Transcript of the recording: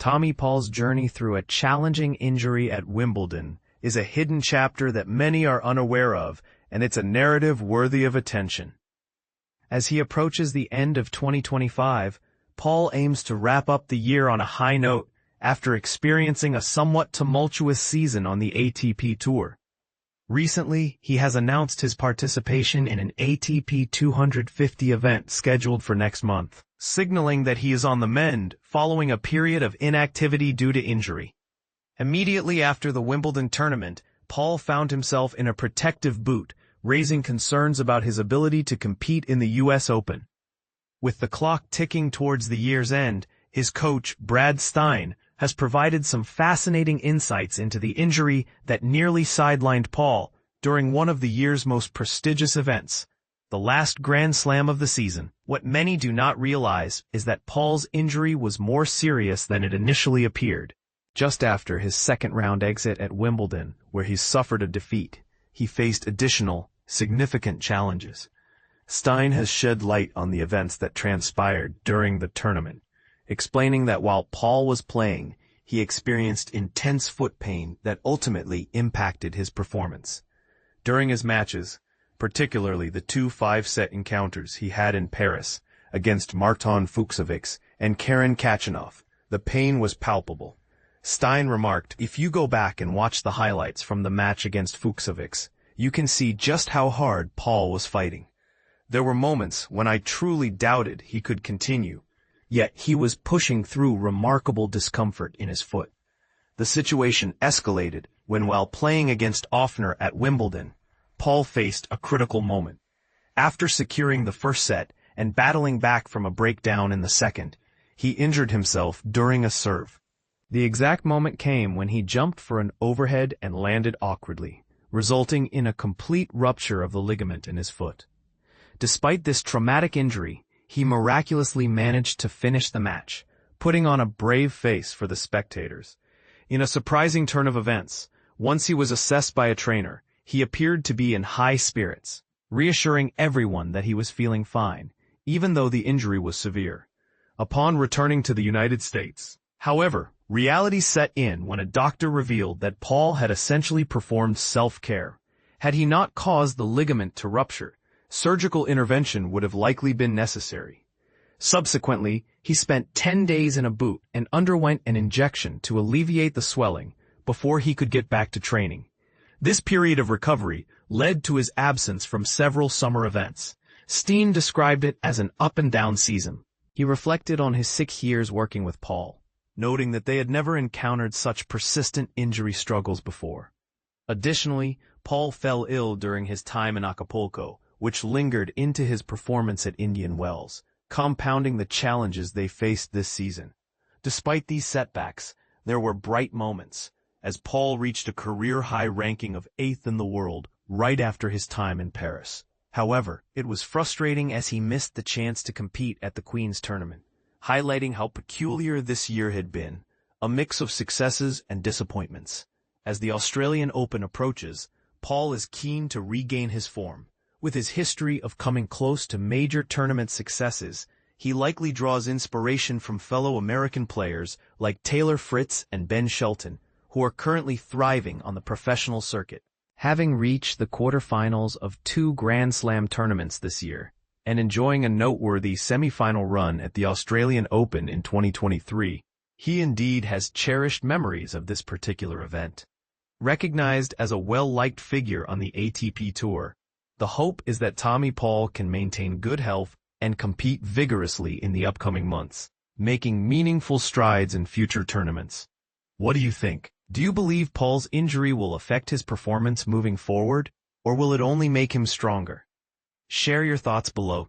Tommy Paul's journey through a challenging injury at Wimbledon is a hidden chapter that many are unaware of, and it's a narrative worthy of attention. As he approaches the end of 2025, Paul aims to wrap up the year on a high note after experiencing a somewhat tumultuous season on the ATP Tour. Recently, he has announced his participation in an ATP 250 event scheduled for next month, signaling that he is on the mend following a period of inactivity due to injury. Immediately after the Wimbledon tournament, Paul found himself in a protective boot, raising concerns about his ability to compete in the US Open. With the clock ticking towards the year's end, his coach, Brad Stine, has provided some fascinating insights into the injury that nearly sidelined Paul during one of the year's most prestigious events, the last Grand Slam of the season. What many do not realize is that Paul's injury was more serious than it initially appeared. Just after his second-round exit at Wimbledon, where he suffered a defeat, he faced additional, significant challenges. Stine has shed light on the events that transpired during the tournament, explaining that while Paul was playing, he experienced intense foot pain that ultimately impacted his performance. During his matches, particularly the two 5-set encounters he had in Paris against Marton Fucsovics and Karen Khachanov, the pain was palpable. Stine remarked, "If you go back and watch the highlights from the match against Fucsovics, you can see just how hard Paul was fighting. There were moments when I truly doubted he could continue, yet he was pushing through remarkable discomfort in his foot." The situation escalated when, while playing against Offner at Wimbledon, Paul faced a critical moment. After securing the first set and battling back from a breakdown in the second, he injured himself during a serve. The exact moment came when he jumped for an overhead and landed awkwardly, resulting in a complete rupture of the ligament in his foot. Despite this traumatic injury, he miraculously managed to finish the match, putting on a brave face for the spectators. In a surprising turn of events, once he was assessed by a trainer, he appeared to be in high spirits, reassuring everyone that he was feeling fine, even though the injury was severe. Upon returning to the United States, however, reality set in when a doctor revealed that Paul had essentially performed self-care. Had he not caused the ligament to rupture, surgical intervention would have likely been necessary. Subsequently, he spent 10 days in a boot and underwent an injection to alleviate the swelling before he could get back to training. This period of recovery led to his absence from several summer events. Stine described it as an up-and-down season. He reflected on his 6 years working with Paul, noting that they had never encountered such persistent injury struggles before. Additionally, Paul fell ill during his time in Acapulco, which lingered into his performance at Indian Wells, compounding the challenges they faced this season. Despite these setbacks, there were bright moments, as Paul reached a career-high ranking of 8th in the world right after his time in Paris. However, it was frustrating as he missed the chance to compete at the Queen's Tournament, highlighting how peculiar this year had been, a mix of successes and disappointments. As the Australian Open approaches, Paul is keen to regain his form. With his history of coming close to major tournament successes, he likely draws inspiration from fellow American players like Taylor Fritz and Ben Shelton, who are currently thriving on the professional circuit. Having reached the quarterfinals of 2 Grand Slam tournaments this year, and enjoying a noteworthy semifinal run at the Australian Open in 2023, he indeed has cherished memories of this particular event. Recognized as a well-liked figure on the ATP Tour, the hope is that Tommy Paul can maintain good health and compete vigorously in the upcoming months, making meaningful strides in future tournaments. What do you think? Do you believe Paul's injury will affect his performance moving forward, or will it only make him stronger? Share your thoughts below.